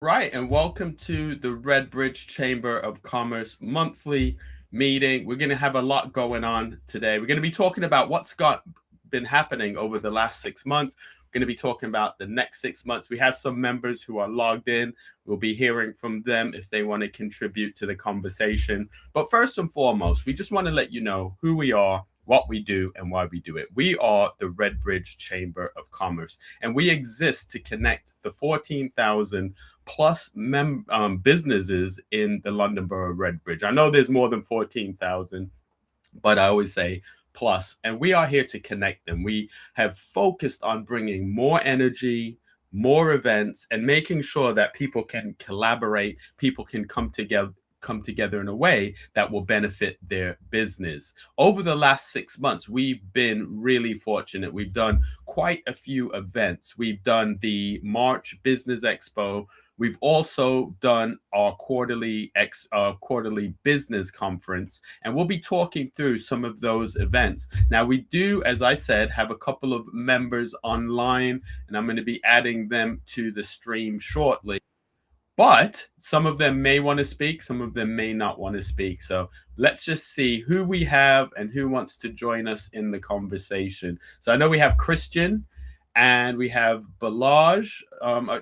Right, and welcome to the Redbridge Chamber of Commerce monthly meeting. We're going to have a lot going on today. We're going to be talking about been happening over the last 6 months. We're going to be talking about the next 6 months. We have some members who are logged in. We'll be hearing from them if they want to contribute to the conversation. But first and foremost, we just want to let you know who we are, what we do, and why we do it. We are the Redbridge Chamber of Commerce, and we exist to connect the 14,000 plus businesses in the London Borough of Redbridge. I know there's more than 14,000, but I always say plus, and we are here to connect them. We have focused on bringing more energy, more events, and making sure that people can collaborate, people can come together in a way that will benefit their business. Over the last 6 months, we've been really fortunate. We've done quite a few events. We've done the March Business Expo. We've also done our quarterly business conference, and we'll be talking through some of those events. Now, we do, as I said, have a couple of members online, and I'm going to be adding them to the stream shortly. But some of them may want to speak, some of them may not want to speak. So let's just see who we have and who wants to join us in the conversation. So I know we have Christian and we have Balaj.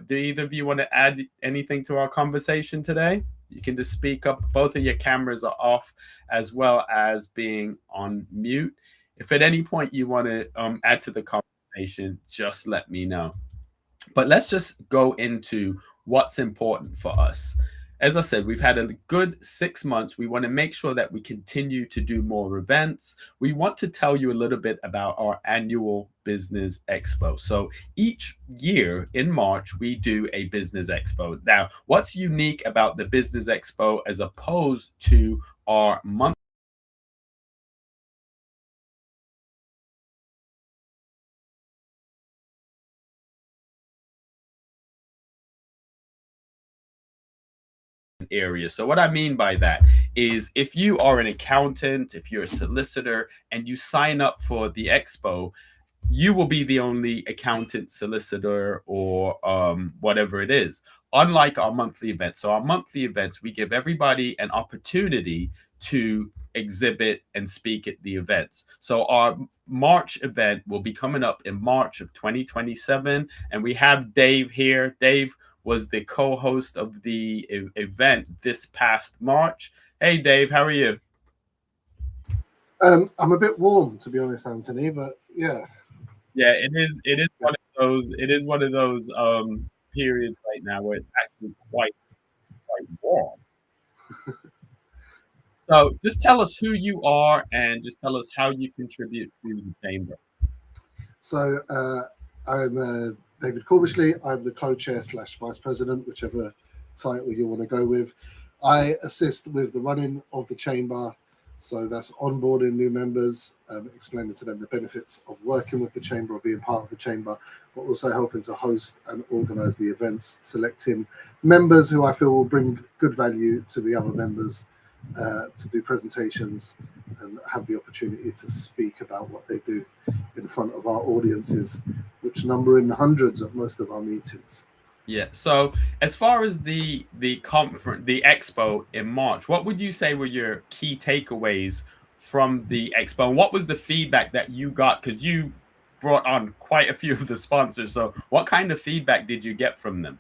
Do either of you want to add anything to our conversation today? You can just speak up. Both of your cameras are off as well as being on mute. If at any point you want to add to the conversation, just let me know. But let's just go into what's important for us. As I said, we've had a good 6 months. We want to make sure that we continue to do more events. We want to tell you a little bit about our annual business expo. So each year in March, we do a business expo. Now, what's unique about the business expo as opposed to our monthly area? So what I mean by that is if you are an accountant, if you're a solicitor, and you sign up for the expo, you will be the only accountant, solicitor, or whatever it is. Unlike our monthly events. So our monthly events, we give everybody an opportunity to exhibit and speak at the events. So our March event will be coming up in March of 2027. And we have Dave here. Dave was the co-host of the event this past March. Hey, Dave, how are you? I'm a bit warm, to be honest, Anthony, but yeah. Yeah, it is. It is one of those. It is one of those periods right now where it's actually quite warm. So just tell us who you are and just tell us how you contribute to the chamber. So I'm David Corbishley. I'm the co-chair / vice president, whichever title you want to go with. I assist with the running of the chamber. So that's onboarding new members, explaining to them the benefits of working with the chamber or being part of the chamber, but also helping to host and organise the events, selecting members who I feel will bring good value to the other members to do presentations and have the opportunity to speak about what they do in front of our audiences, which number in the hundreds at most of our meetings. Yeah. So as far as the conference, the expo in March, what would you say were your key takeaways from the expo? And what was the feedback that you got? Because you brought on quite a few of the sponsors. So what kind of feedback did you get from them?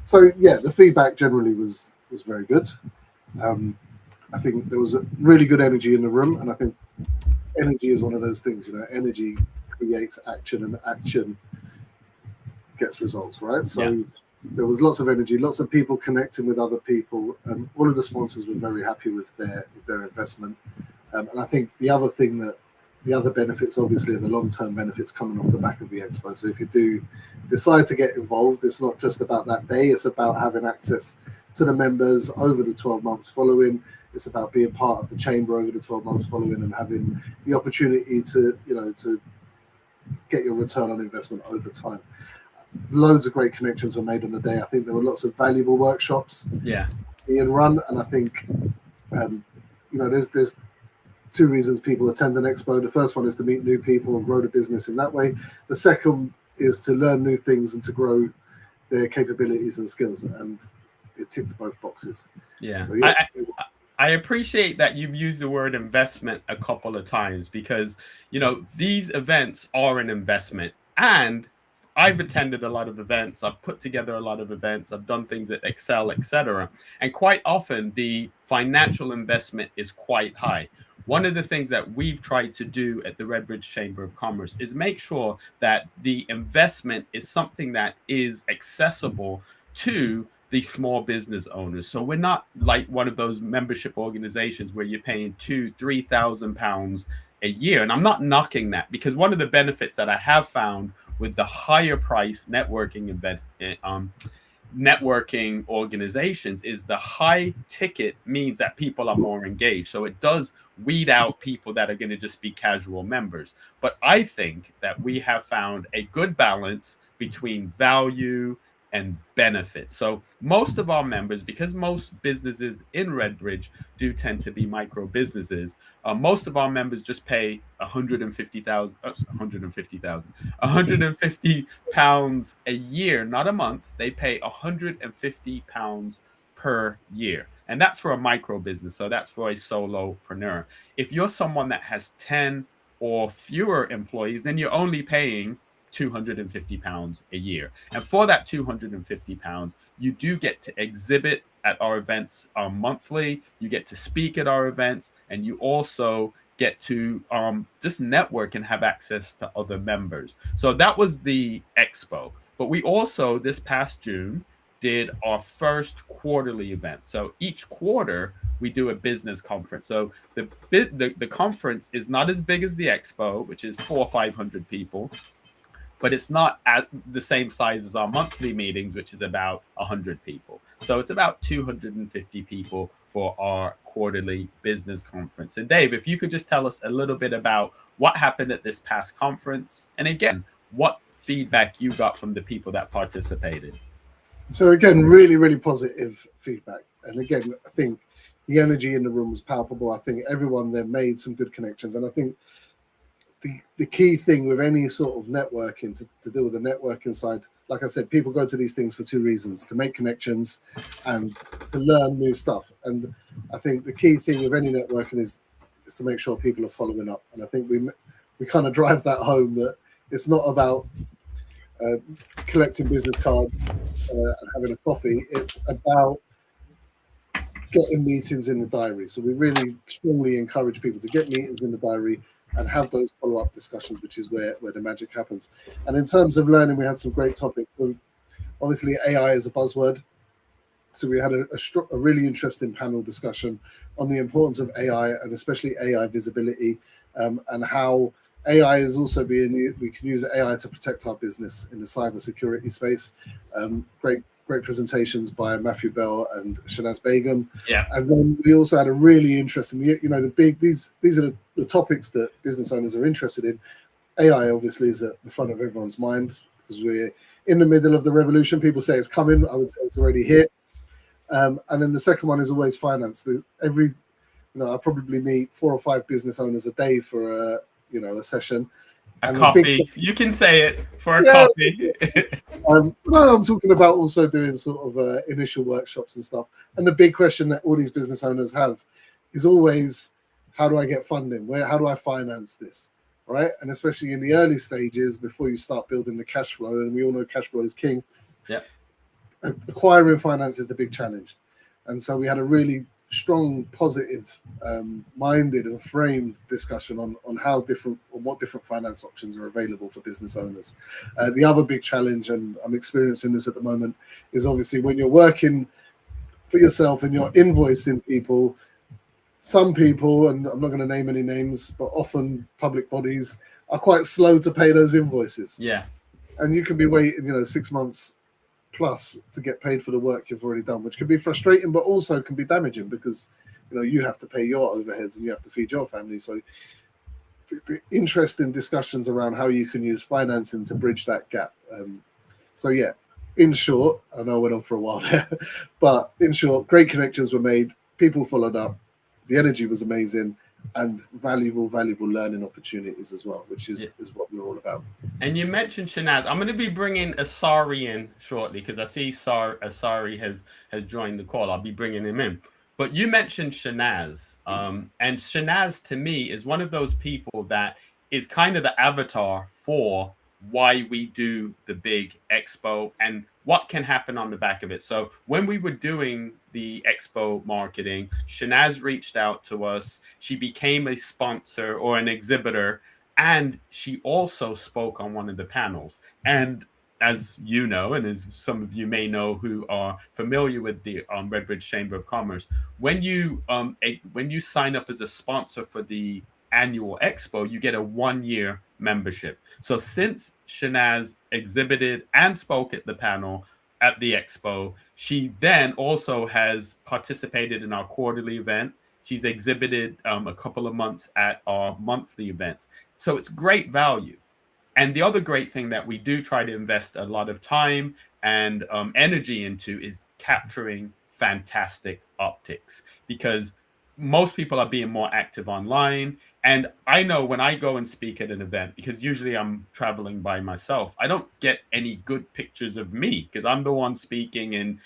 So yeah, the feedback generally was very good. I think there was a really good energy in the room, and I think energy is one of those things. Energy creates action, and action gets results, right? So Yeah. there was lots of energy, lots of people connecting with other people, and all of the sponsors were very happy with their investment. And I think the other benefits, obviously, are the long-term benefits coming off the back of the expo. So if you do decide to get involved, it's not just about that day; it's about having access to the members over the 12 months following. It's about being part of the chamber over the 12 months following and having the opportunity to get your return on investment over time. Loads of great connections were made on the day. I think there were lots of valuable workshops Yeah. being run, and I think there's two reasons people attend an expo. The first one is to meet new people and grow the business in that way. The second is to learn new things and to grow their capabilities and skills, and it ticked both boxes. Yeah. So, yeah. I appreciate that you've used the word investment a couple of times because, these events are an investment. And I've attended a lot of events. I've put together a lot of events. I've done things at Excel, etc. And quite often the financial investment is quite high. One of the things that we've tried to do at the Redbridge Chamber of Commerce is make sure that the investment is something that is accessible to the small business owners. So we're not like one of those membership organizations where you're paying £2,000-3,000 a year. And I'm not knocking that, because one of the benefits that I have found with the higher price networking organizations is the high ticket means that people are more engaged. So it does weed out people that are going to just be casual members. But I think that we have found a good balance between value and benefit. So most of our members, because most businesses in Redbridge do tend to be micro businesses, most of our members just pay £150 a year, not a month. They pay £150 per year. And that's for a micro business. So that's for a solopreneur. If you're someone that has 10 or fewer employees, then you're only paying £250 a year. And for that £250, you do get to exhibit at our events monthly. You get to speak at our events, and you also get to just network and have access to other members. So that was the expo. But we also, this past June, did our first quarterly event. So each quarter we do a business conference. So the conference is not as big as the expo, which is 400 or 500 people, but it's not at the same size as our monthly meetings, which is about 100 people. So it's about 250 people for our quarterly business conference. And Dave, if you could just tell us a little bit about what happened at this past conference, and again, what feedback you got from the people that participated. So again, really, really positive feedback. And again, I think the energy in the room was palpable. I think everyone there made some good connections. And I think the key thing with any sort of networking, to do with the networking side, like I said, people go to these things for two reasons: to make connections and to learn new stuff. And I think the key thing with any networking is to make sure people are following up. And I think we kind of drive that home, that it's not about collecting business cards and having a coffee. It's about getting meetings in the diary. So we really strongly encourage people to get meetings in the diary and have those follow-up discussions, which is where the magic happens. And in terms of learning, we had some great topics. So obviously, AI is a buzzword. So we had a really interesting panel discussion on the importance of AI, and especially AI visibility, and how AI is also we can use AI to protect our business in the cybersecurity space. Great presentations by Matthew Bell and Shanaz Begum. Yeah. And then we also had a really interesting, these are the topics that business owners are interested in. AI obviously is at the front of everyone's mind because we're in the middle of the revolution. People say it's coming. I would say it's already here. And then the second one is always finance. I probably meet 4 or 5 business owners a day for a session. A coffee. You can say it, for a coffee. No, I'm talking about also doing sort of initial workshops and stuff. And the big question that all these business owners have is always, how do I get funding? How do I finance this? Right? And especially in the early stages, before you start building the cash flow, and we all know cash flow is king. Yeah. Acquiring finance is the big challenge. And so we had a really strong, positive, minded and framed discussion on what different finance options are available for business owners. The other big challenge, and I'm experiencing this at the moment, is obviously when you're working for yourself and you're invoicing people, some people, and I'm not going to name any names, but often public bodies are quite slow to pay those invoices. Yeah. And you can be waiting, 6 months plus to get paid for the work you've already done, which can be frustrating, but also can be damaging because you have to pay your overheads and you have to feed your family. So the interesting discussions around how you can use financing to bridge that gap. In short, I know I went on for a while there, but in short, great connections were made, people followed up, the energy was amazing, and valuable learning opportunities as well, which is what we're all about. And you mentioned Shanaz. I'm going to be bringing Asari in shortly because I see Asari has joined the call. I'll be bringing him in. But you mentioned Shanaz, and Shanaz to me is one of those people that is kind of the avatar for why we do the big expo and what can happen on the back of it. So when we were doing the expo marketing, Shanaz reached out to us. She became a sponsor or an exhibitor, and she also spoke on one of the panels. And as you know, and as some of you may know who are familiar with the Redbridge Chamber of Commerce, when you sign up as a sponsor for the annual expo, you get a 1-year membership. So since Shanaz exhibited and spoke at the panel at the expo, she then also has participated in our quarterly event. She's exhibited a couple of months at our monthly events. So it's great value. And the other great thing that we do try to invest a lot of time and energy into is capturing fantastic optics, because most people are being more active online. And I know when I go and speak at an event, because usually I'm traveling by myself, I don't get any good pictures of me because I'm the one speaking, and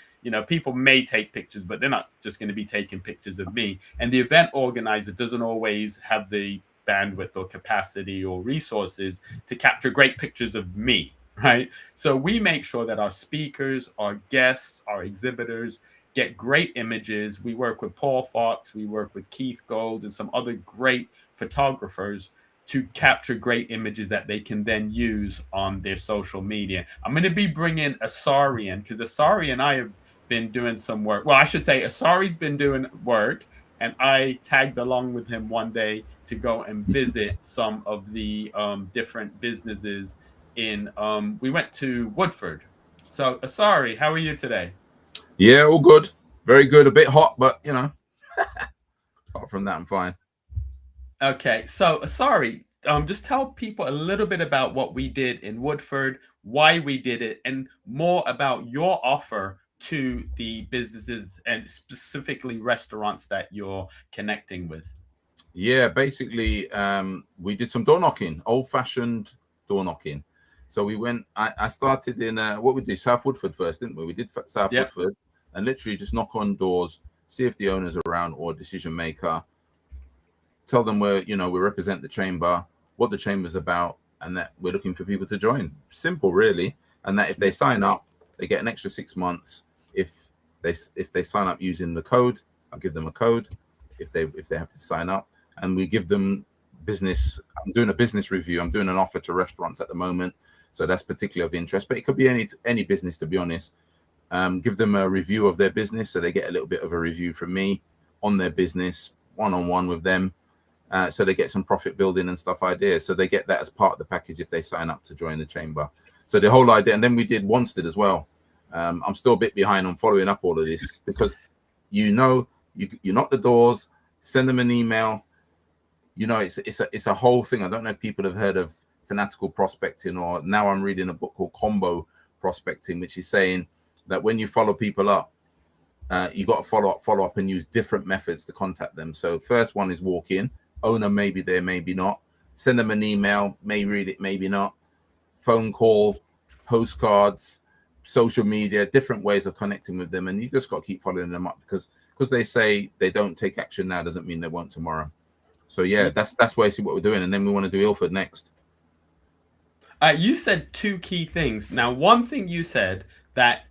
people may take pictures, but they're not just going to be taking pictures of me. And the event organizer doesn't always have the bandwidth or capacity or resources to capture great pictures of me, right? So we make sure that our speakers, our guests, our exhibitors get great images. We work with Paul Fox, we work with Keith Gold and some other great photographers to capture great images that they can then use on their social media. I'm going to be bringing Asari in because Asari and I have been doing some work. Well, I should say Asari's been doing work, and I tagged along with him one day to go and visit some of the different businesses in, we went to Woodford. So Asari, how are you today? Yeah, all good. Very good. A bit hot, but apart from that, I'm fine. Okay, so Asari, just tell people a little bit about what we did in Woodford, why we did it, and more about your offer to the businesses and specifically restaurants that you're connecting with. Yeah, basically, we did some door knocking, old-fashioned door knocking. So we went. I started in what we did, South Woodford first, didn't we? We did South Woodford, and literally just knock on doors, see if the owner's around or decision maker. Tell them we represent the chamber, what the chamber's about, and that we're looking for people to join. Simple, really. And that if they sign up, they get an extra 6 months. If they sign up using the code, I'll give them a code. If they have to sign up, and we give them business. I'm doing a business review. I'm doing an offer to restaurants at the moment, so that's particularly of interest. But it could be any business, to be honest. Give them a review of their business, so they get a little bit of a review from me on their business, one-on-one with them. So they get some profit building and stuff ideas. So they get that as part of the package if they sign up to join the chamber. So the whole idea, and then we did Wanstead as well. I'm still a bit behind on following up all of this because you knock the doors, send them an email. It's a whole thing. I don't know if people have heard of fanatical prospecting, or now I'm reading a book called Combo Prospecting, which is saying that when you follow people up, you got to follow up and use different methods to contact them. So first one is walk in. Owner may be there, maybe not. Send them an email, may read it, maybe not. Phone call, postcards, social media, different ways of connecting with them. And you just got to keep following them up because they say they don't take action now doesn't mean they won't tomorrow. So yeah, that's basically what we're doing. And then we want to do Ilford next. You said two key things. Now, one thing you said that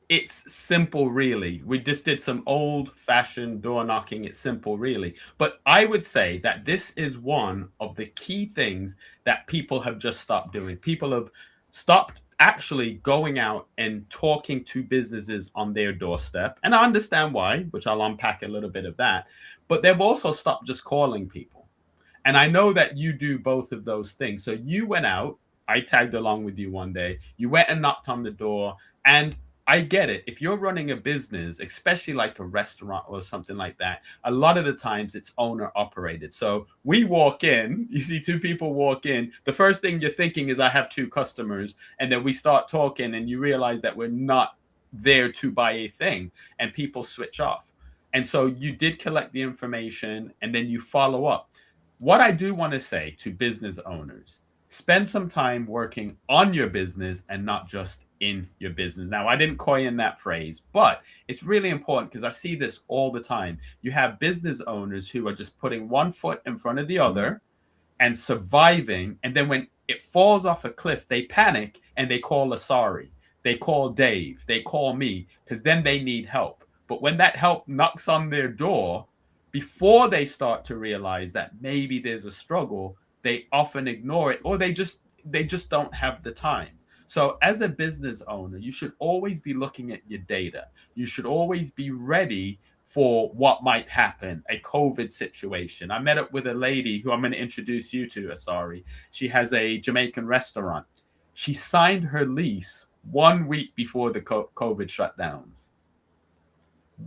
it's simple, really. We just did some old-fashioned door knocking. It's simple, really. But I would say that this is one of the key things that people have just stopped doing. People have stopped actually going out and talking to businesses on their doorstep. And I understand why, which I'll unpack a little bit of that. But they've also stopped just calling people. And I know that you do both of those things. So you went out. I tagged along with you one day. You went and knocked on the door, and I get it. If you're running a business, especially like a restaurant or something like that, a lot of the times it's owner operated. So we walk in, you see two people walk in. The first thing you're thinking is I have two customers. And then we start talking and you realize that we're not there to buy a thing, and people switch off. And so you did collect the information and then you follow up. What I do want to say to business owners, spend some time working on your business and not just in your business. Now, I didn't coin that phrase, but it's really important because I see this all the time. You have business owners who are just putting one foot in front of the other and surviving. And then when it falls off a cliff, they panic and they call Asari. They call Dave. They call me because then they need help. But when that help knocks on their door, before they start to realize that maybe there's a struggle, they often ignore it, or they just don't have the time. So as a business owner, you should always be looking at your data. You should always be ready for what might happen, a COVID situation. I met up with a lady who I'm going to introduce you to, Asari. She has a Jamaican restaurant. She signed her lease 1 week before the COVID shutdowns.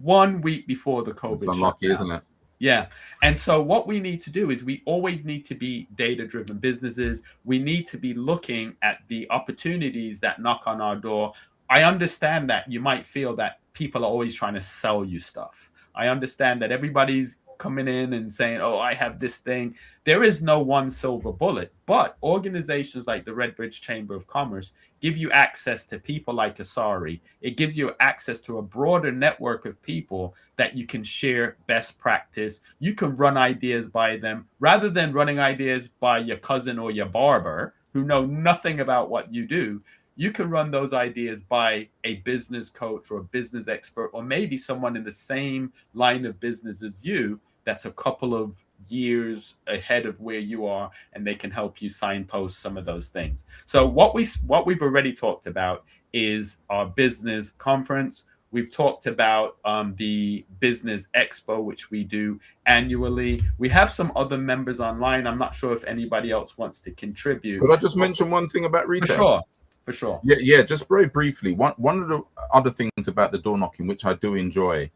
1 week before the COVID shutdowns. Unlucky, isn't it? Yeah. And so what we need to do is we always need to be data-driven businesses. We need to be looking at the opportunities that knock on our door. I understand that you might feel that people are always trying to sell you stuff. I understand that everybody's coming in and saying, oh, I have this thing. There is no one silver bullet, but organizations like the Redbridge Chamber of Commerce give you access to people like Asari. It gives you access to a broader network of people that you can share best practice. You can run ideas by them rather than running ideas by your cousin or your barber who know nothing about what you do. You can run those ideas by a business coach or a business expert, or maybe someone in the same line of business as you that's a couple of years ahead of where you are, and they can help you signpost some of those things. So what we've already talked about is our business conference. We've talked about the business expo, which we do annually. We have some other members online. I'm not sure if anybody else wants to contribute. Could I just mention one thing about retail? For sure. Yeah, just very briefly. One of the other things about the door knocking, which I do enjoy,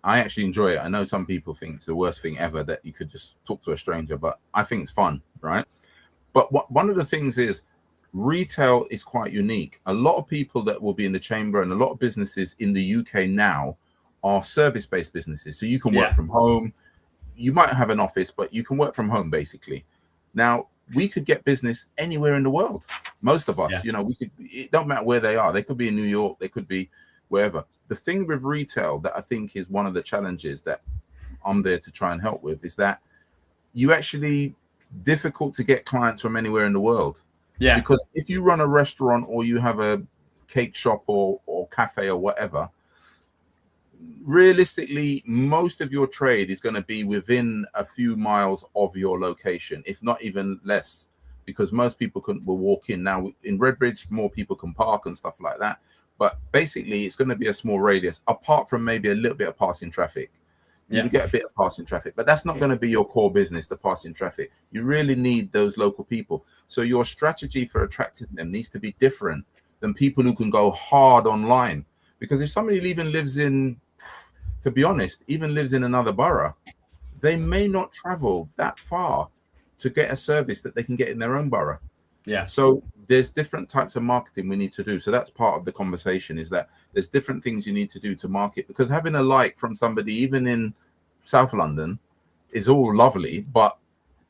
I actually enjoy it. I know some people think it's the worst thing ever that you could just talk to a stranger, but I think it's fun, right? But one of the things is retail is quite unique. A lot of people that will be in the chamber and a lot of businesses in the UK now are service-based businesses. So you can work from home. You might have an office, but you can work from home basically. Now, we could get business anywhere in the world. Most of us, we could, it don't matter where they are. They could be in New York, they could be wherever. The thing with retail that I think is one of the challenges that I'm there to try and help with is that you actually difficult to get clients from anywhere in the world. Yeah. Because if you run a restaurant or you have a cake shop or cafe or whatever, realistically, most of your trade is going to be within a few miles of your location, if not even less, because most people will walk in. Now, in Redbridge, more people can park and stuff like that. But basically, it's going to be a small radius, apart from maybe a little bit of passing traffic. You get a bit of passing traffic, but that's not going to be your core business, the passing traffic. You really need those local people. So your strategy for attracting them needs to be different than people who can go hard online. Because if somebody even lives in, to be honest, even lives in another borough, they may not travel that far to get a service that they can get in their own borough. Yeah. So there's different types of marketing we need to do. So that's part of the conversation, is that there's different things you need to do to market, because having a like from somebody, even in South London, is all lovely, but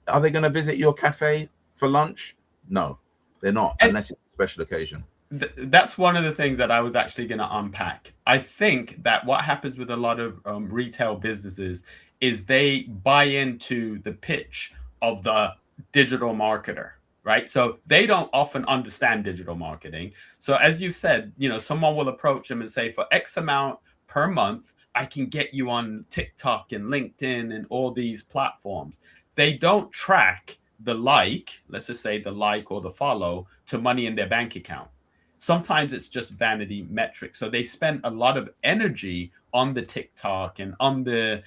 are they going to visit your cafe for lunch? No, they're not, unless it's a special occasion. That's one of the things that I was actually going to unpack. I think that what happens with a lot of retail businesses is they buy into the pitch of the digital marketer, right? So they don't often understand digital marketing. So as you said, someone will approach them and say, for X amount per month, I can get you on TikTok and LinkedIn and all these platforms. They don't track the let's just say the like or the follow to money in their bank account. Sometimes it's just vanity metrics. So they spend a lot of energy on the TikTok and on the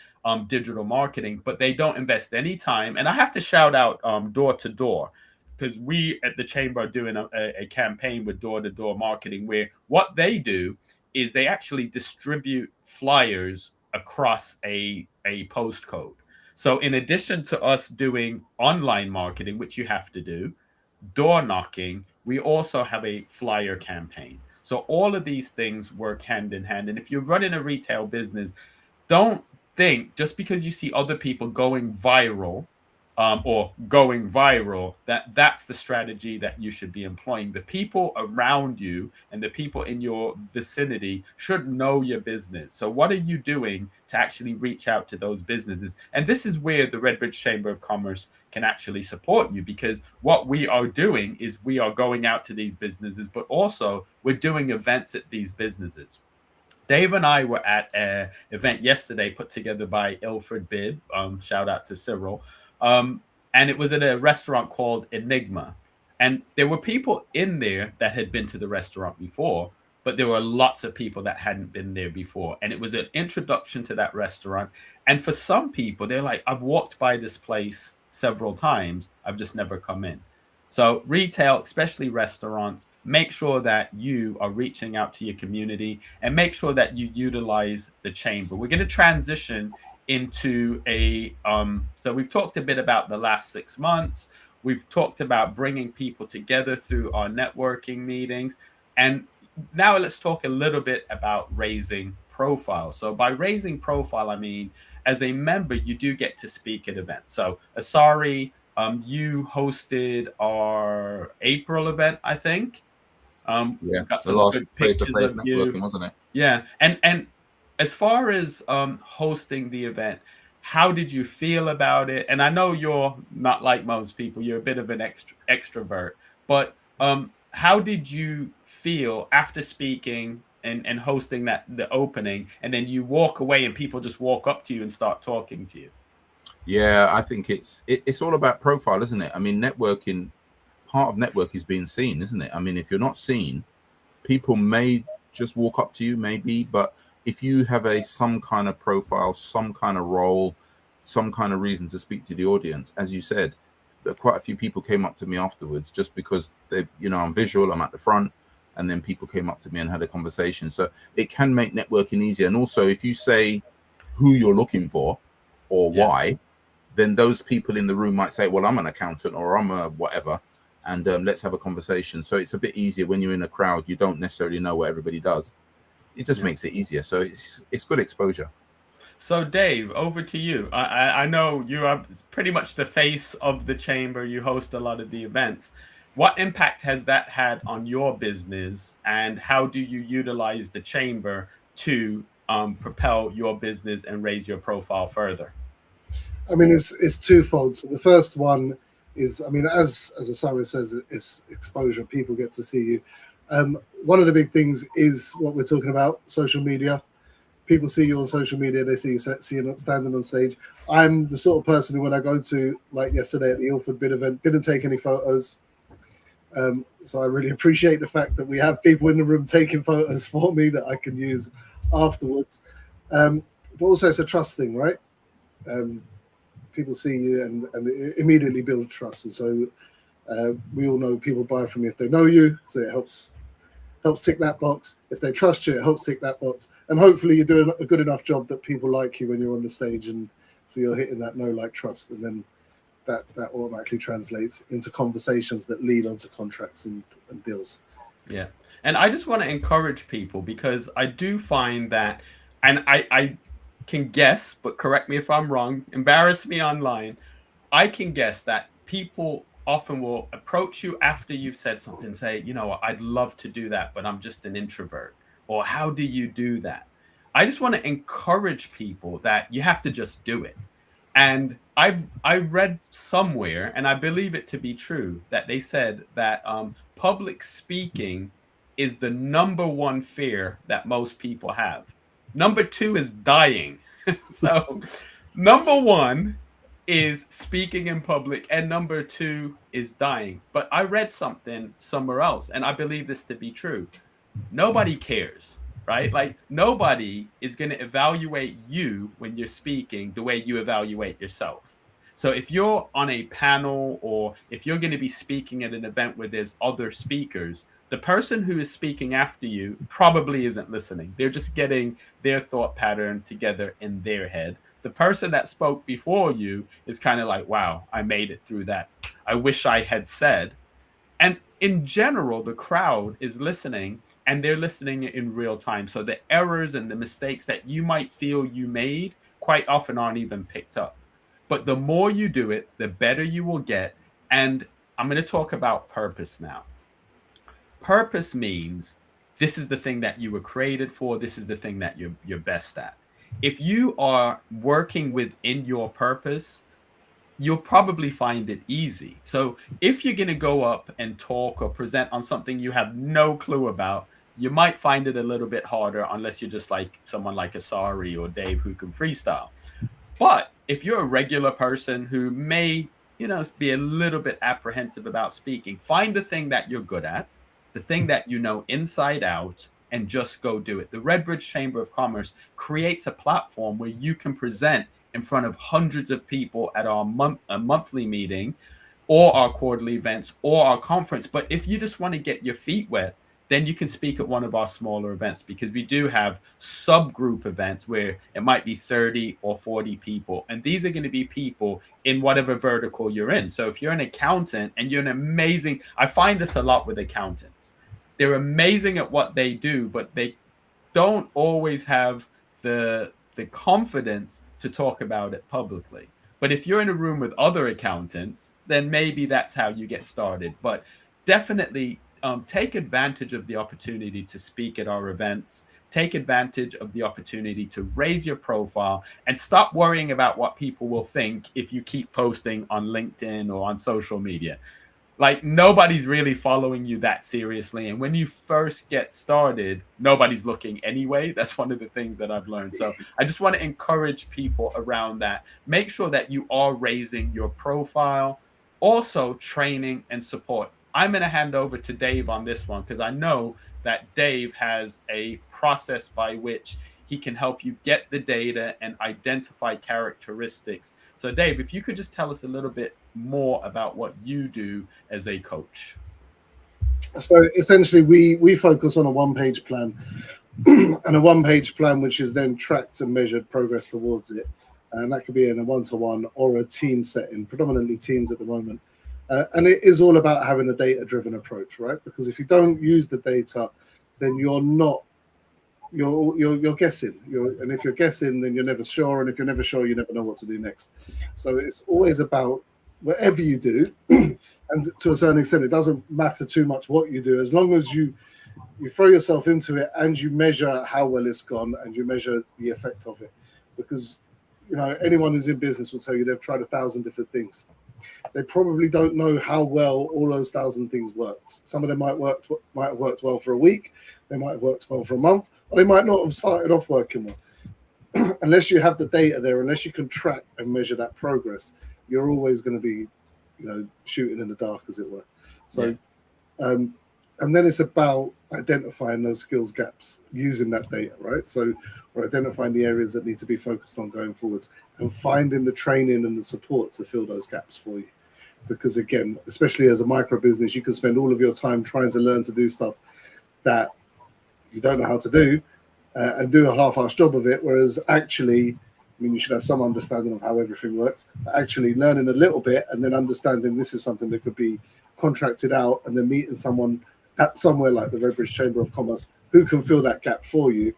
digital marketing, but they don't invest any time. And I have to shout out Door to Door, because we at the Chamber are doing a campaign with Door to Door marketing, where what they do is they actually distribute flyers across a postcode. So in addition to us doing online marketing, which you have to do, door knocking, we also have a flyer campaign. So all of these things work hand in hand. And if you're running a retail business, don't think just because you see other people going viral, that's the strategy that you should be employing. The people around you and the people in your vicinity should know your business. So what are you doing to actually reach out to those businesses? And this is where the Redbridge Chamber of Commerce can actually support you, because what we are doing is we are going out to these businesses, but also we're doing events at these businesses. Dave and I were at an event yesterday put together by Ilford Bid. Shout out to Cyril. And it was at a restaurant called Enigma. And there were people in there that had been to the restaurant before, but there were lots of people that hadn't been there before. And it was an introduction to that restaurant. And for some people, they're like, I've walked by this place several times, I've just never come in. So retail, especially restaurants, make sure that you are reaching out to your community and make sure that you utilize the chamber. We're going to transition into so we've talked a bit about the last 6 months. We've talked about bringing people together through our networking meetings. And now let's talk a little bit about raising profile. So by raising profile, I mean, as a member, you do get to speak at events. So Asari, you hosted our April event, I think. Yeah, got the some last good face to pictures face of networking, you. wasn't it? Yeah, and as far as hosting the event, how did you feel about it? And I know you're not like most people; you're a bit of an extrovert. But how did you feel after speaking and hosting the opening, and then you walk away and people just walk up to you and start talking to you? Yeah, I think it's all about profile, isn't it? I mean, networking, part of network is being seen, isn't it? I mean, if you're not seen, people may just walk up to you, maybe, but if you have some kind of profile, some kind of role, some kind of reason to speak to the audience, as you said, quite a few people came up to me afterwards just because I'm visual, I'm at the front, and then people came up to me and had a conversation. So it can make networking easier. And also, if you say who you're looking for or why, then those people in the room might say, well, I'm an accountant or I'm a whatever, and let's have a conversation. So it's a bit easier when you're in a crowd. You don't necessarily know what everybody does. It just makes it easier. So it's good exposure. So Dave, over to you. I know you are pretty much the face of the chamber. You host a lot of the events. What impact has that had on your business, and how do you utilize the chamber to propel your business and raise your profile further? I mean, it's twofold. So the first one is, I mean, as Asari says, it's exposure. People get to see you. One of the big things is what we're talking about: social media. People see you on social media. They see you standing on stage. I'm the sort of person who, when I go to, like yesterday at the Ilford Bid event, didn't take any photos. So I really appreciate the fact that we have people in the room taking photos for me that I can use afterwards. But also, it's a trust thing, right? People see you and it immediately builds trust. And so we all know people buy from you if they know you. So it helps tick that box. If they trust you, it helps tick that box. And hopefully you're doing a good enough job that people like you when you're on the stage. And so you're hitting that know, like, trust. And then that automatically translates into conversations that lead onto contracts and deals. Yeah. And I just want to encourage people, because I do find that, and I can guess, but correct me if I'm wrong, embarrass me online, I can guess that people often will approach you after you've said something, say, I'd love to do that, but I'm just an introvert. Or how do you do that? I just want to encourage people that you have to just do it. And I read somewhere, and I believe it to be true, that they said that public speaking is the number one fear that most people have. Number two is dying. So number one is speaking in public, and number two is dying. But I read something somewhere else, and I believe this to be true. Nobody cares, right? Like, nobody is going to evaluate you when you're speaking the way you evaluate yourself. So if you're on a panel, or if you're going to be speaking at an event where there's other speakers, the person who is speaking after you probably isn't listening. They're just getting their thought pattern together in their head. The person that spoke before you is kind of like, wow, I made it through that. I wish I had said. And in general, the crowd is listening, and they're listening in real time. So the errors and the mistakes that you might feel you made quite often aren't even picked up. But the more you do it, the better you will get. And I'm going to talk about purpose now. Purpose means this is the thing that you were created for. This is the thing that you're best at. If you are working within your purpose, you'll probably find it easy. So if you're going to go up and talk or present on something you have no clue about, you might find it a little bit harder unless you're just like someone like Asari or Dave who can freestyle. But if you're a regular person who may, be a little bit apprehensive about speaking, find the thing that you're good at, the thing that you know inside out, and just go do it. The Redbridge Chamber of Commerce creates a platform where you can present in front of hundreds of people at our monthly meeting or our quarterly events or our conference. But if you just want to get your feet wet, then you can speak at one of our smaller events, because we do have subgroup events where it might be 30 or 40 people. And these are going to be people in whatever vertical you're in. So if you're an accountant and you're I find this a lot with accountants. They're amazing at what they do, but they don't always have the confidence to talk about it publicly. But if you're in a room with other accountants, then maybe that's how you get started. But definitely take advantage of the opportunity to speak at our events. Take advantage of the opportunity to raise your profile and stop worrying about what people will think if you keep posting on LinkedIn or on social media. Like, nobody's really following you that seriously. And when you first get started, nobody's looking anyway. That's one of the things that I've learned. So I just want to encourage people around that. Make sure that you are raising your profile. Also, training and support. I'm going to hand over to Dave on this one, because I know that Dave has a process by which he can help you get the data and identify characteristics. So Dave, if you could just tell us a little bit more about what you do as a coach. So essentially we focus on a one-page plan and a one-page plan which is then tracked and measured progress towards it. And that could be in a one-to-one or a team setting, predominantly teams at the moment. And it is all about having a data-driven approach, right? Because if you don't use the data, then you're guessing. And if you're guessing, then you're never sure. And if you're never sure, you never know what to do next. So it's always about whatever you do, and to a certain extent, it doesn't matter too much what you do, as long as you throw yourself into it and you measure how well it's gone and you measure the effect of it. Because anyone who's in business will tell you they've tried 1,000 different things. They probably don't know how well all those 1,000 things worked. Some of them might have worked well for a week, they might have worked well for a month, or they might not have started off working well. Unless you have the data there, unless you can track and measure that progress, you're always going to be, shooting in the dark, as it were. So, and then it's about identifying those skills gaps using that data, right? So we're identifying the areas that need to be focused on going forwards and finding the training and the support to fill those gaps for you. Because again, especially as a micro business, you can spend all of your time trying to learn to do stuff that you don't know how to do and do a half-assed job of it. Whereas actually, you should have some understanding of how everything works, but actually learning a little bit and then understanding this is something that could be contracted out, and then meeting someone at somewhere like the Redbridge Chamber of Commerce who can fill that gap for you,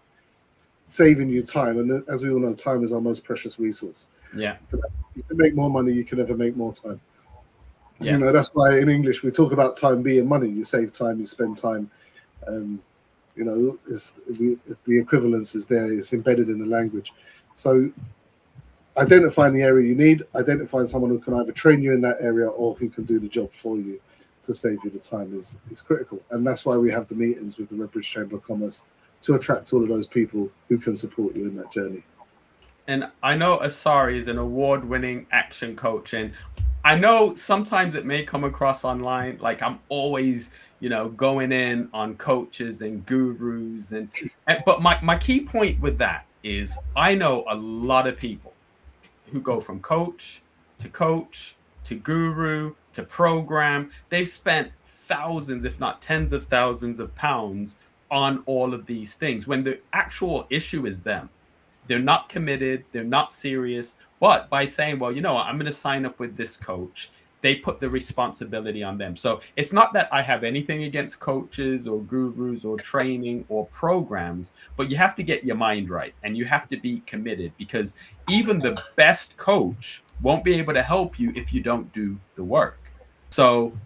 saving you time. And as we all know, time is our most precious resource. Yeah. You can make more money, you can never make more time. Yeah. That's why in English we talk about time being money. You save time, you spend time. The equivalence is there, it's embedded in the language. So identifying the area you need, identifying someone who can either train you in that area or who can do the job for you to save you the time is critical. And that's why we have the meetings with the Redbridge Chamber of Commerce, to attract all of those people who can support you in that journey. And I know Asari is an award-winning action coach, and I know sometimes it may come across online like I'm always, going in on coaches and gurus, but my key point with that is I know a lot of people who go from coach to guru to program. They've spent thousands, if not tens of thousands of pounds on all of these things when the actual issue is them. They're not committed. They're not serious. But by saying, well, I'm going to sign up with this coach, they put the responsibility on them. So it's not that I have anything against coaches or gurus or training or programs, but you have to get your mind right and you have to be committed, because even the best coach won't be able to help you if you don't do the work. So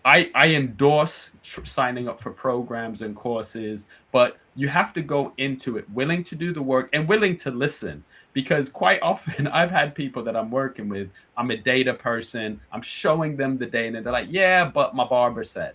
I endorse signing up for programs and courses, but you have to go into it willing to do the work and willing to listen. Because quite often I've had people that I'm working with, I'm a data person, I'm showing them the data, and they're like, yeah, but my barber said.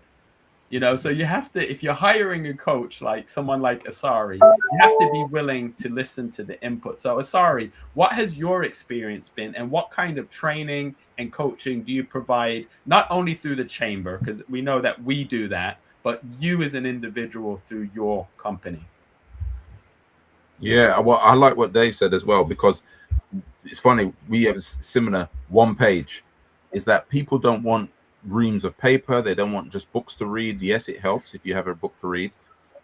So you have to, if you're hiring a coach like someone like Asari, you have to be willing to listen to the input. So Asari, what has your experience been, and what kind of training and coaching do you provide, not only through the chamber, because we know that we do that, but you as an individual through your company? Yeah, well, I like what Dave said as well, because it's funny, we have a similar one page, is that people don't want reams of paper. They don't want just books to read. Yes, it helps if you have a book to read,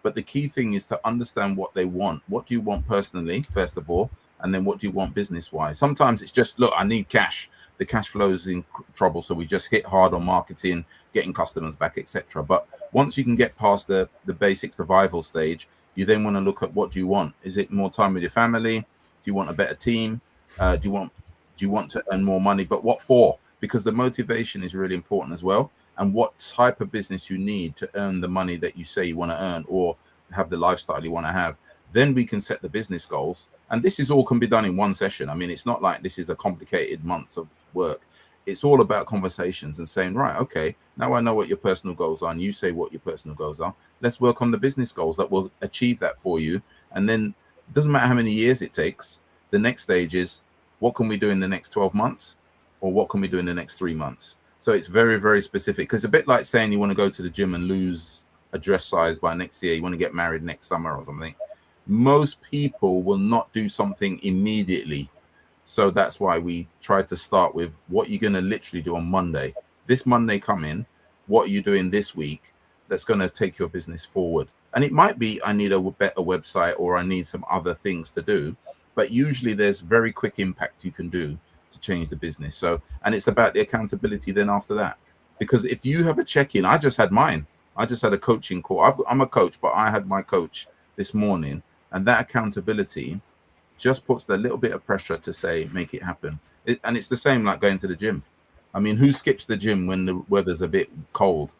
but the key thing is to understand what they want. What do you want personally, first of all, and then what do you want business wise? Sometimes it's just, look, I need cash. The cash flow is in trouble, so we just hit hard on marketing, getting customers back, etc. But once you can get past the basic survival stage, you then want to look at, what do you want? Is it more time with your family? Do you want a better team? Do you want to earn more money? But what for? Because the motivation is really important as well, and what type of business you need to earn the money that you say you want to earn, or have the lifestyle you want to have. Then we can set the business goals, and this is all can be done in one session. I mean, it's not like this is a complicated months of work. It's all about conversations and saying, right, okay, now I know what your personal goals are, and you say what your personal goals are. Let's work on the business goals that will achieve that for you. And then it doesn't matter how many years it takes. The next stage is, what can we do in the next 12 months? Or what can we do in the next 3 months? So it's very, very specific, because a bit like saying you want to go to the gym and lose a dress size by next year, you want to get married next summer or something. Most people will not do something immediately. So that's why we try to start with, what you're going to literally do on Monday. This Monday come in, what are you doing this week that's going to take your business forward? And it might be, I need a better website, or I need some other things to do. But usually there's very quick impact you can do to change the business. So, and it's about the accountability then after that, because if you have a check-in, I just had mine. I just had a coaching call. I'm a coach, but I had my coach this morning, and that accountability just puts a little bit of pressure to say, make it happen. And it's the same like going to the gym. I mean, who skips the gym when the weather's a bit cold?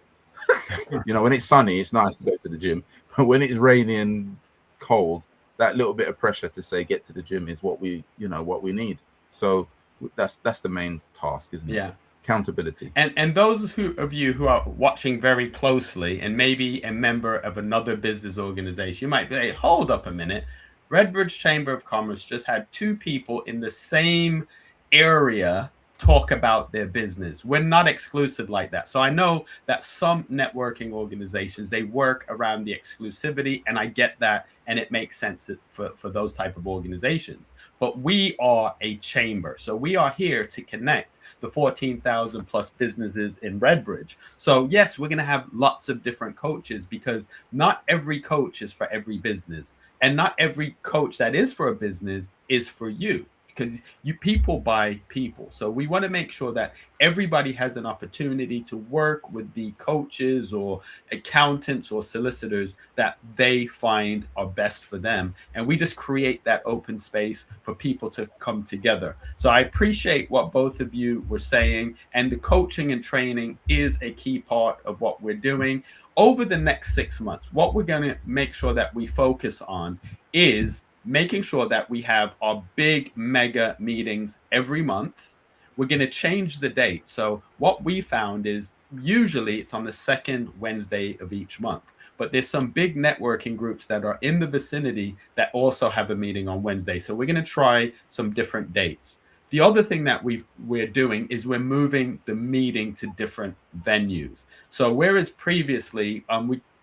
When it's sunny, it's nice to go to the gym, but when it's rainy and cold, that little bit of pressure to say, get to the gym is what we need. So that's the main task, isn't it? Yeah. Accountability. And those of you who are watching very closely, and maybe a member of another business organization, you might be like, hold up a minute. Redbridge Chamber of Commerce just had 2 people in the same area talk about their business. We're not exclusive like that. So I know that some networking organizations, they work around the exclusivity, and I get that, and it makes sense for those type of organizations. But we are a chamber. So we are here to connect the 14,000 plus businesses in Redbridge. So yes, we're going to have lots of different coaches, because not every coach is for every business, and not every coach that is for a business is for you. Because people buy people. So we want to make sure that everybody has an opportunity to work with the coaches or accountants or solicitors that they find are best for them. And we just create that open space for people to come together. So I appreciate what both of you were saying. And the coaching and training is a key part of what we're doing. Over the next 6 months, what we're going to make sure that we focus on is making sure that we have our big mega meetings every month. We're going to change the date. So what we found is usually it's on the second Wednesday of each month, but there's some big networking groups that are in the vicinity that also have a meeting on Wednesday. So we're going to try some different dates. The other thing that we're doing is we're moving the meeting to different venues. So whereas previously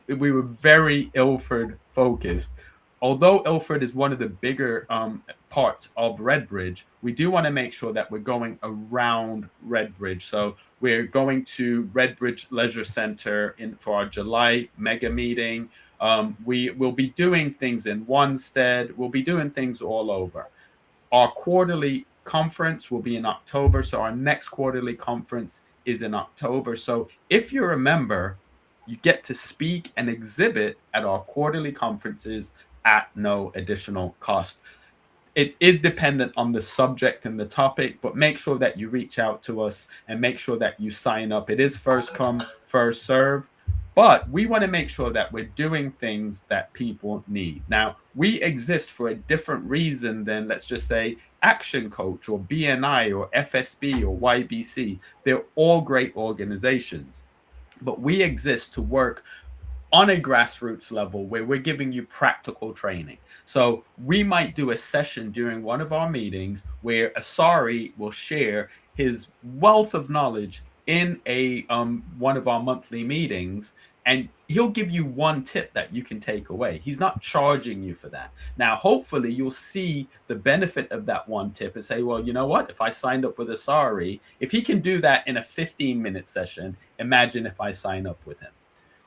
we were very Ilford focused, although Ilford is one of the bigger parts of Redbridge, we do want to make sure that we're going around Redbridge. So we're going to Redbridge Leisure Centre for our July mega meeting. We will be doing things in Wanstead. We'll be doing things all over. Our quarterly conference will be in October. So our next quarterly conference is in October. So if you're a member, you get to speak and exhibit at our quarterly conferences at no additional cost. It is dependent on the subject and the topic, but make sure that you reach out to us and make sure that you sign up. It is first come, first serve, but we want to make sure that we're doing things that people need. Now, we exist for a different reason than, let's just say, Action Coach or BNI or FSB or YBC. They're all great organizations, but we exist to work on a grassroots level where we're giving you practical training. So we might do a session during one of our meetings where Asari will share his wealth of knowledge in a one of our monthly meetings, and he'll give you one tip that you can take away. He's not charging you for that. Now, hopefully you'll see the benefit of that one tip and say, well, you know what? If I signed up with Asari, if he can do that in a 15-minute session, imagine if I sign up with him.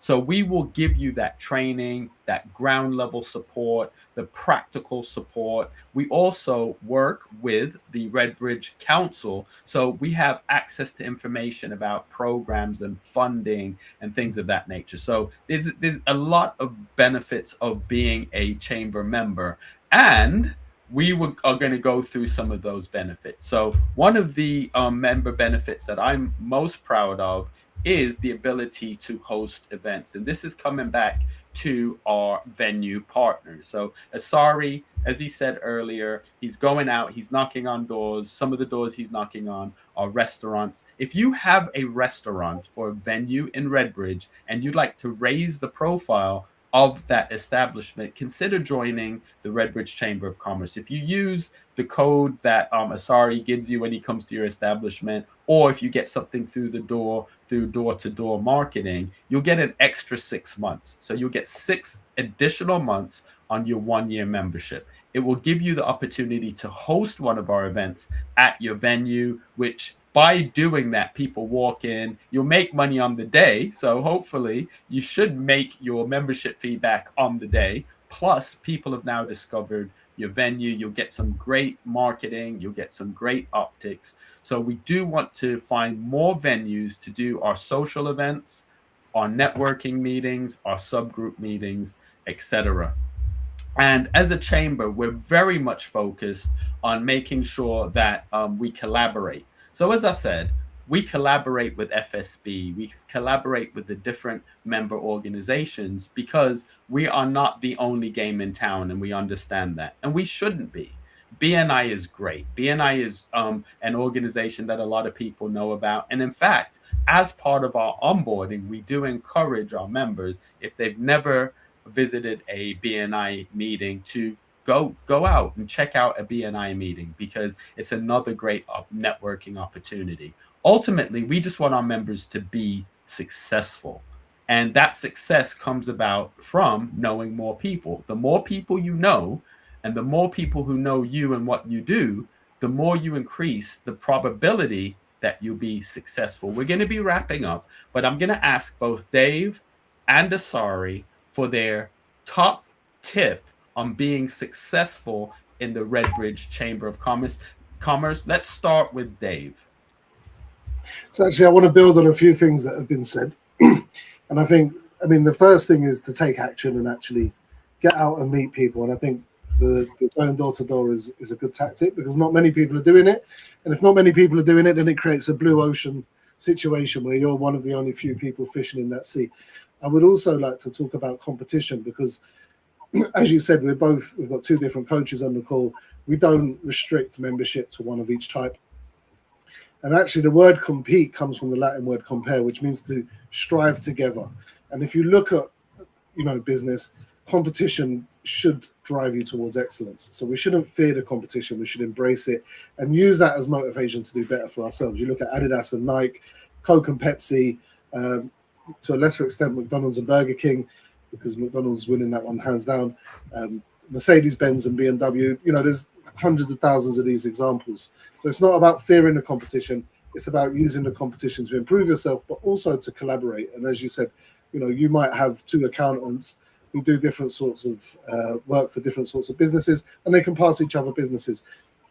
So we will give you that training, that ground level support, the practical support. We also work with the Redbridge Council. So we have access to information about programs and funding and things of that nature. So there's a lot of benefits of being a chamber member. And we are going to go through some of those benefits. So one of the member benefits that I'm most proud of is the ability to host events. And this is coming back to our venue partners. So Asari, as he said earlier, he's going out, he's knocking on doors. Some of the doors he's knocking on are restaurants. If you have a restaurant or a venue in Redbridge and you'd like to raise the profile of that establishment, consider joining the Redbridge Chamber of Commerce. If you use the code that Asari gives you when he comes to your establishment, or if you get something through the door, through door-to-door marketing, you'll get an extra 6 months. So you'll get 6 additional months on your 1-year membership. It will give you the opportunity to host one of our events at your venue, which by doing that, people walk in, you'll make money on the day. So hopefully you should make your membership fee back on the day. Plus, people have now discovered your venue. You'll get some great marketing. You'll get some great optics. So we do want to find more venues to do our social events, our networking meetings, our subgroup meetings, etc. And as a chamber, we're very much focused on making sure that we collaborate. So as I said, we collaborate with FSB, we collaborate with the different member organizations because we are not the only game in town, and we understand that. And we shouldn't be. BNI is great. BNI is an organization that a lot of people know about. And in fact, as part of our onboarding, we do encourage our members, if they've never visited a BNI meeting, to go out and check out a BNI meeting, because it's another great networking opportunity. Ultimately, we just want our members to be successful. And that success comes about from knowing more people. The more people you know, and the more people who know you and what you do, the more you increase the probability that you'll be successful. We're going to be wrapping up, but I'm going to ask both Dave and Asari for their top tip on being successful in the Redbridge Chamber of Commerce. Let's start with Dave. So actually, I want to build on a few things that have been said. And I mean, the first thing is to take action and actually get out and meet people. And I think the going door to door is a good tactic, because not many people are doing it. And if not many people are doing it, then it creates a blue ocean situation where you're one of the only few people fishing in that sea. I would also like to talk about competition, because as you said, we've got 2 different coaches on the call. We don't restrict membership to one of each type. And actually the word compete comes from the Latin word compare, which means to strive together. And if you look at, business, competition should drive you towards excellence. So we shouldn't fear the competition. We should embrace it and use that as motivation to do better for ourselves. You look at Adidas and Nike, Coke and Pepsi, to a lesser extent, McDonald's and Burger King, because McDonald's winning that one hands down, Mercedes-Benz and BMW. There's hundreds of thousands of these examples. So it's not about fearing the competition. It's about using the competition to improve yourself, but also to collaborate. And as you said, you might have 2 accountants who do different sorts of work for different sorts of businesses, and they can pass each other businesses.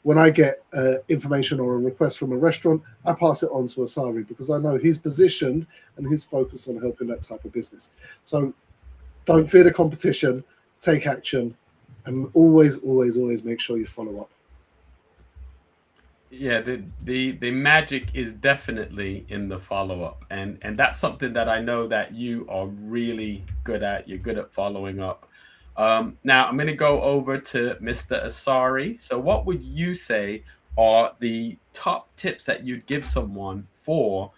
when I get information or a request from a restaurant, I pass it on to Asari because I know he's positioned and he's focused on helping that type of business. So don't fear the competition, take action, and always make sure you follow up. Yeah, the magic is definitely in the follow up, and that's something that I know that you are really good at. You're good at following up. Now I'm going to go over to Mr. Asari. So, what would you say are the top tips that you'd give someone for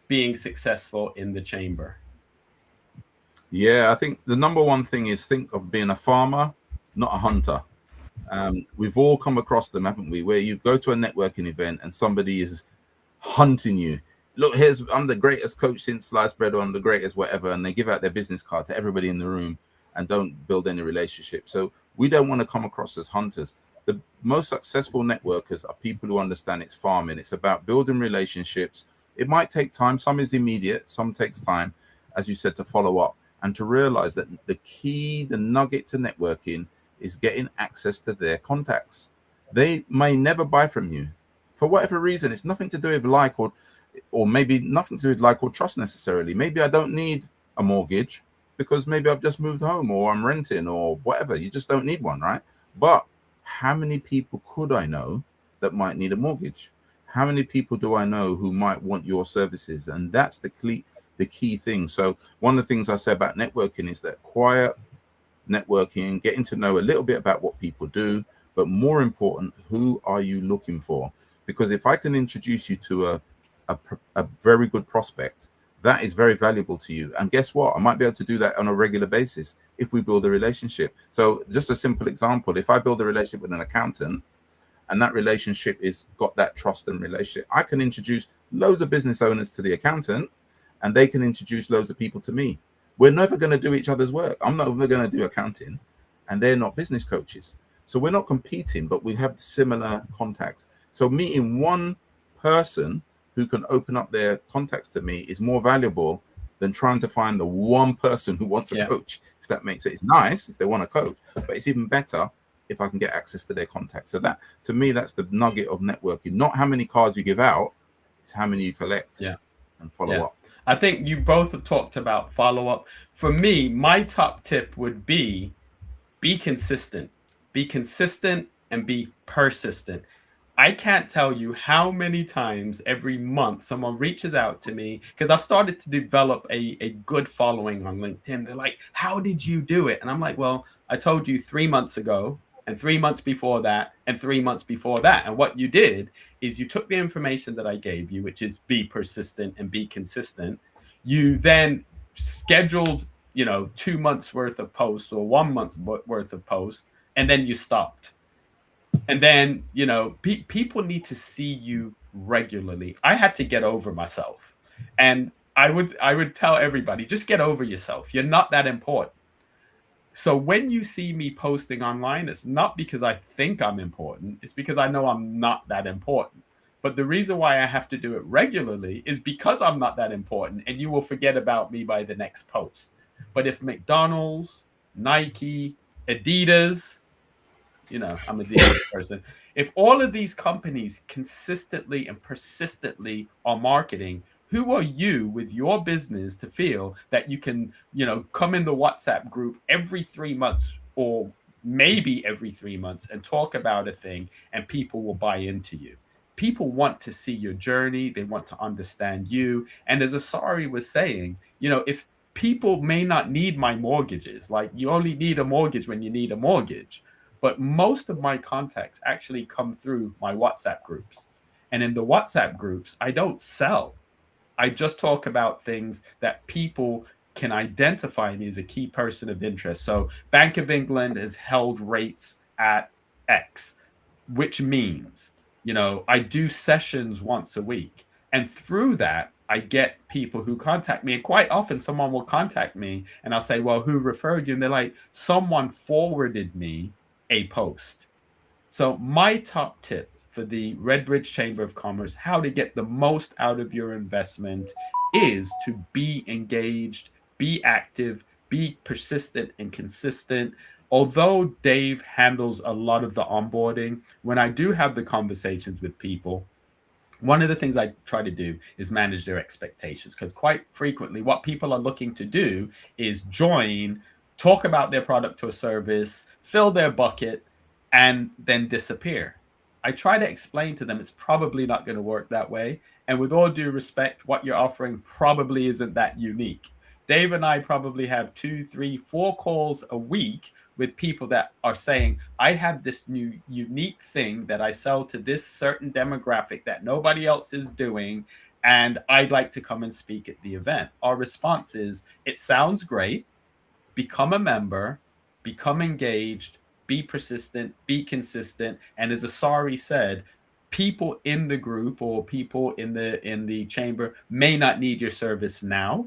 being successful in the chamber? Yeah, I think the number one thing is think of being a farmer, not a hunter. We've all come across them, haven't we? Where you go to a networking event and somebody is hunting you. Look, I'm the greatest coach since sliced bread, or I'm the greatest whatever, and they give out their business card to everybody in the room and don't build any relationship. So we don't want to come across as hunters. The most successful networkers are people who understand it's farming. It's about building relationships. It might take time. Some is immediate. Some takes time, as you said, to follow up and to realize that the key, the nugget to networking is getting access to their contacts. They may never buy from you for whatever reason. It's nothing to do with like or maybe nothing to do with like or trust necessarily. Maybe I don't need a mortgage because maybe I've just moved home or I'm renting or whatever. You just don't need one, right? But how many people could I know that might need a mortgage? How many people do I know who might want your services? And that's the key thing. So one of the things I say about networking is that quiet networking, getting to know a little bit about what people do, but more important, who are you looking for? Because if I can introduce you to a very good prospect, that is very valuable to you. And guess what? I might be able to do that on a regular basis if we build a relationship. So just a simple example, if I build a relationship with an accountant and that relationship is got that trust and relationship, I can introduce loads of business owners to the accountant and they can introduce loads of people to me. We're never going to do each other's work. I'm not going to do accounting and they're not business coaches. So we're not competing, but we have similar contacts. So meeting one person who can open up their contacts to me is more valuable than trying to find the one person who wants a coach, if that makes sense. It's nice if they want a coach, but it's even better if I can get access to their contacts. So that, to me, that's the nugget of networking. Not how many cards you give out, it's how many you collect and follow up. I think you both have talked about follow up. For me, my top tip would be consistent. Be consistent and be persistent. I can't tell you how many times every month someone reaches out to me because I've started to develop a good following on LinkedIn. They're like, how did you do it? And I'm like, well, I told you 3 months ago and 3 months before that and 3 months before that. And what you did is you took the information that I gave you, which is be persistent and be consistent. You then scheduled, 2 months worth of posts or 1 month worth of posts, and then you stopped. And then, people need to see you regularly. I had to get over myself. And I would tell everybody, just get over yourself. You're not that important. So when you see me posting online, it's not because I think I'm important. It's because I know I'm not that important. But the reason why I have to do it regularly is because I'm not that important and you will forget about me by the next post. But if McDonald's, Nike, Adidas, I'm a Adidas person. If all of these companies consistently and persistently are marketing, who are you with your business to feel that you can, come in the WhatsApp group every 3 months or maybe every 3 months and talk about a thing and people will buy into you? People want to see your journey. They want to understand you. And as Asari was saying, if people may not need my mortgages, like you only need a mortgage when you need a mortgage. But most of my contacts actually come through my WhatsApp groups. And in the WhatsApp groups, I don't sell. I just talk about things that people can identify me as a key person of interest. So Bank of England has held rates at X, which means, I do sessions once a week. And through that, I get people who contact me. And quite often someone will contact me and I'll say, well, who referred you? And they're like, someone forwarded me a post. So my top tip for the Redbridge Chamber of Commerce, how to get the most out of your investment, is to be engaged, be active, be persistent and consistent. although Dave handles a lot of the onboarding, when I do have the conversations with people, one of the things I try to do is manage their expectations, because quite frequently what people are looking to do is join, talk about their product or service, fill their bucket, and then disappear. I try to explain to them it's probably not going to work that way. And with all due respect, what you're offering probably isn't that unique. Dave and I probably have 2, 3, 4 calls a week with people that are saying, I have this new unique thing that I sell to this certain demographic that nobody else is doing, and I'd like to come and speak at the event. Our response is, it sounds great. Become a member, become engaged, be persistent, be consistent. And as Asari said, people in the group or people in the chamber may not need your service now,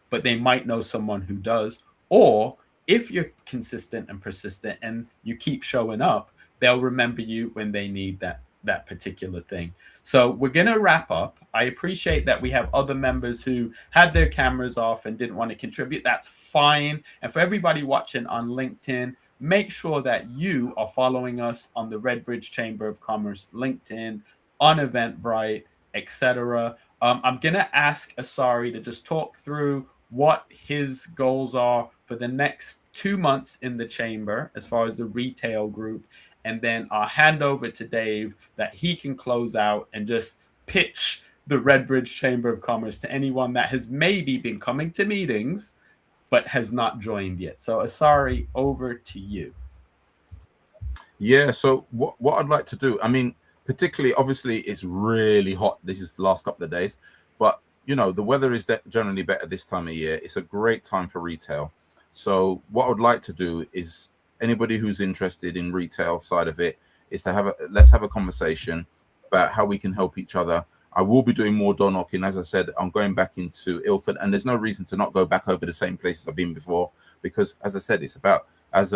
but they might know someone who does. Or if you're consistent and persistent and you keep showing up, they'll remember you when they need that particular thing. So we're going to wrap up. I appreciate that we have other members who had their cameras off and didn't want to contribute. That's fine. And for everybody watching on LinkedIn, make sure that you are following us on the Redbridge Chamber of Commerce LinkedIn, on Eventbrite, etc. I'm going to ask Asari to just talk through what his goals are for the next 2 months in the chamber as far as the retail group. And then I'll hand over to Dave that he can close out and just pitch the Redbridge Chamber of Commerce to anyone that has maybe been coming to meetings but has not joined yet. So Asari, over to you. Yeah, so what I'd like to do, I mean, particularly, obviously, it's really hot. This is the last couple of days, but you know, the weather is generally better this time of year. It's a great time for retail. So what I would like to do is anybody who's interested in retail side of it is to let's have a conversation about how we can help each other. I will be doing more door knocking. As I said, I'm going back into Ilford, and there's no reason to not go back over the same places I've been before, because as I said, it's about, as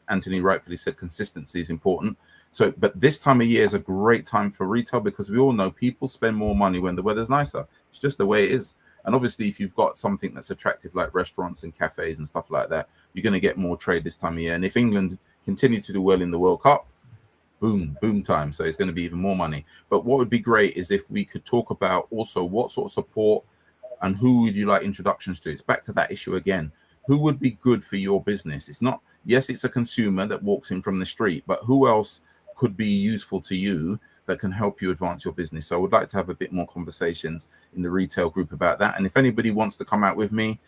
Anthony rightfully said, consistency is important. So, but this time of year is a great time for retail because we all know people spend more money when the weather's nicer. It's just the way it is. And obviously, if you've got something that's attractive like restaurants and cafes and stuff like that, you're going to get more trade this time of year. And if England continue to do well in the World Cup, boom time. So it's going to be even more money. But what would be great is if we could talk about also what sort of support and who would you like introductions to. It's back to that issue again. Who would be good for your business? It's not, yes, it's a consumer that walks in from the street, but who else could be useful to you that can help you advance your business? So I would like to have a bit more conversations in the retail group about that. And if anybody wants to come out with me,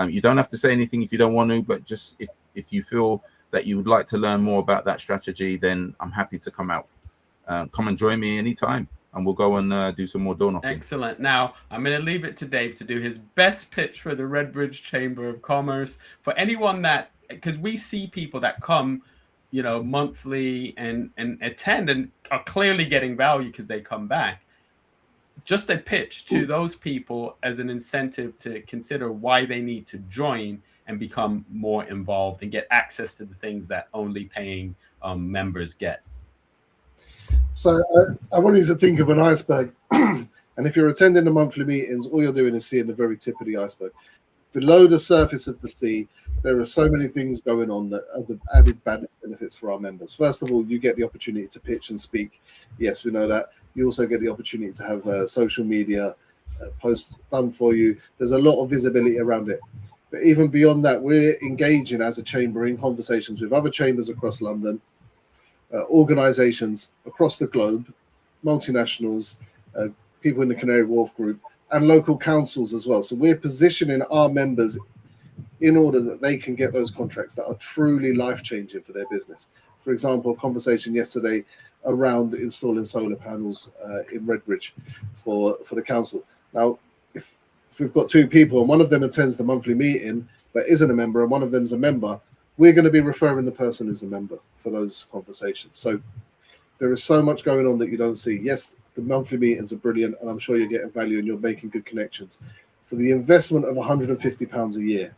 you don't have to say anything if you don't want to, but just if you feel that you would like to learn more about that strategy, then I'm happy to come out. Come and join me anytime, and we'll go and do some more door knocking. Excellent. Now, I'm going to leave it to Dave to do his best pitch for the Redbridge Chamber of Commerce. For anyone that, because we see people that come, you know, monthly and attend and are clearly getting value because they come back. Just a pitch to those people as an incentive to consider why they need to join and become more involved and get access to the things that only paying members get. So I want you to think of an iceberg. And if you're attending the monthly meetings, all you're doing is seeing the very tip of the iceberg. Below the surface of the sea, there are so many things going on that are the added benefits for our members. First of all, you get the opportunity to pitch and speak. Yes, we know that. You also get the opportunity to have social media posts done for you. There's a lot of visibility around it. But even beyond that, we're engaging as a chamber in conversations with other chambers across London, organisations across the globe, multinationals, people in the Canary Wharf group, and local councils as well. So we're positioning our members in order that they can get those contracts that are truly life-changing for their business. For example, a conversation yesterday around installing solar panels in Redbridge for the council. Now, if we've got 2 people and one of them attends the monthly meeting but isn't a member and one of them's a member, we're going to be referring the person who's a member for those conversations. So there is so much going on that you don't see. Yes, the monthly meetings are brilliant, and I'm sure you're getting value and you're making good connections. For the investment of £150 a year,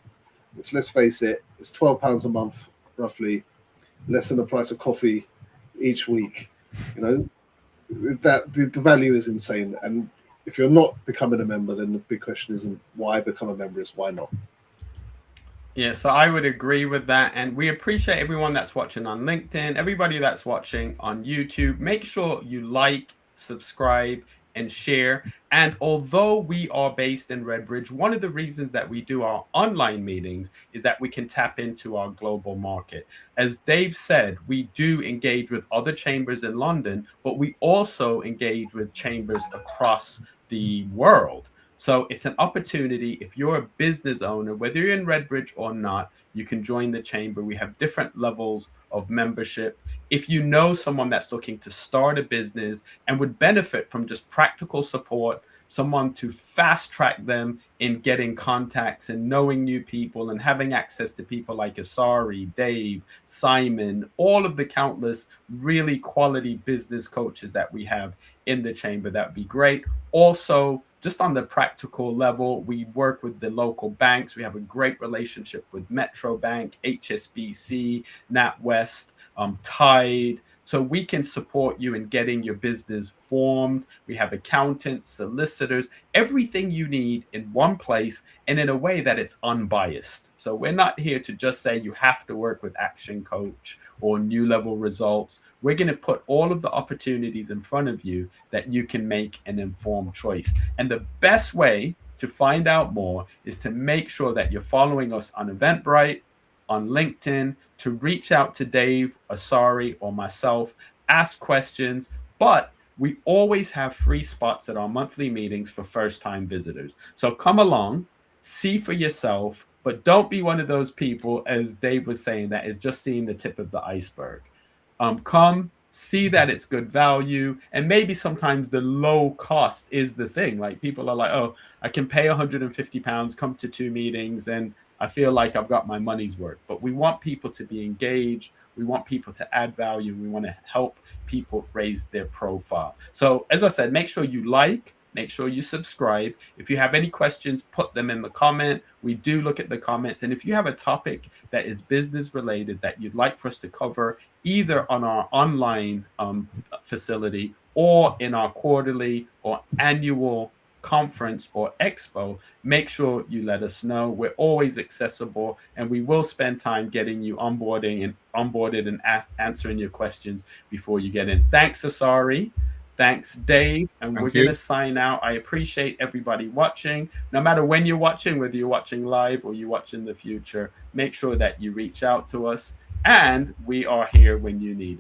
which, let's face it, is £12 a month, roughly, less than the price of coffee each week. You know, that the value is insane. And if you're not becoming a member, then the big question isn't why become a member, it's why not. Yeah, so I would agree with that. And we appreciate everyone that's watching on LinkedIn, everybody that's watching on YouTube. Make sure you like, subscribe, and share. And although we are based in Redbridge, one of the reasons that we do our online meetings is that we can tap into our global market. As Dave said, we do engage with other chambers in London, but we also engage with chambers across the world. So it's an opportunity. If you're a business owner, whether you're in Redbridge or not, you can join the chamber. We have different levels of membership. If you know someone that's looking to start a business and would benefit from just practical support, someone to fast track them in getting contacts and knowing new people and having access to people like Asari, Dave, Simon, all of the countless really quality business coaches that we have in the chamber, that would be great. Also, just on the practical level, we work with the local banks. We have a great relationship with Metro Bank, HSBC, NatWest, Tide. So we can support you in getting your business formed. We have accountants, solicitors, everything you need in one place and in a way that it's unbiased. So we're not here to just say you have to work with Action Coach or New Level Results. We're going to put all of the opportunities in front of you that you can make an informed choice. And the best way to find out more is to make sure that you're following us on Eventbrite, on LinkedIn, to reach out to Dave, Asari, or myself, ask questions. But we always have free spots at our monthly meetings for first-time visitors. So come along, see for yourself, but don't be one of those people, as Dave was saying, that is just seeing the tip of the iceberg. Come, see that it's good value, and maybe sometimes the low cost is the thing. Like, people are like, oh, I can pay £150, come to 2 meetings, and I feel like I've got my money's worth. But we want people to be engaged. We want people to add value. We want to help people raise their profile. So as I said, make sure you like, make sure you subscribe. If you have any questions, put them in the comment. We do look at the comments. And if you have a topic that is business related that you'd like for us to cover, either on our online facility or in our quarterly or annual conference or expo, make sure you let us know. We're always accessible, and we will spend time getting you onboarded and answering your questions before you get in. Thanks, Asari. Thanks, Dave. And we're going to sign out. I appreciate everybody watching. No matter when you're watching, whether you're watching live or you watch in the future, make sure that you reach out to us. And we are here when you need us.